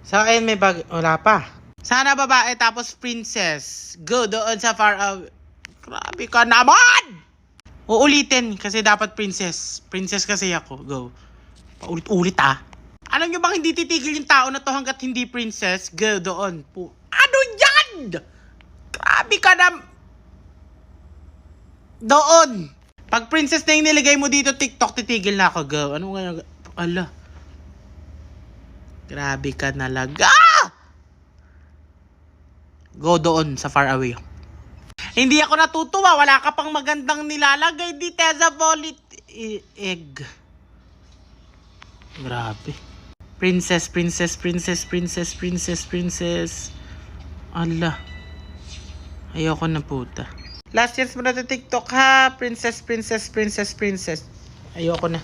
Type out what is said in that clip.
So, ayun, may bag. Wala pa. Sana babae tapos princess. Go doon sa far away. Grabe ka naman! Uulitin kasi dapat princess. Princess kasi ako. Go. Paulit-ulit ah. Alam nyo bang hindi titigil yung tao na to hanggat hindi princess? Go doon. Ano yan? Grabe ka na. Doon. Pag princess na yung nilagay mo dito, TikTok, titigil na ako. Go. Ano nga yung... Ala. Grabe ka nalaga. Go doon sa far away. Hindi ako natutuwa. Wala ka pang magandang nilalagay dito sa volley egg. Grabe. Princess, princess, princess, princess, princess, princess. Ala. Ayoko na puta. Last chance mo na sa TikTok ha. Princess, princess, princess, princess. Ayoko na.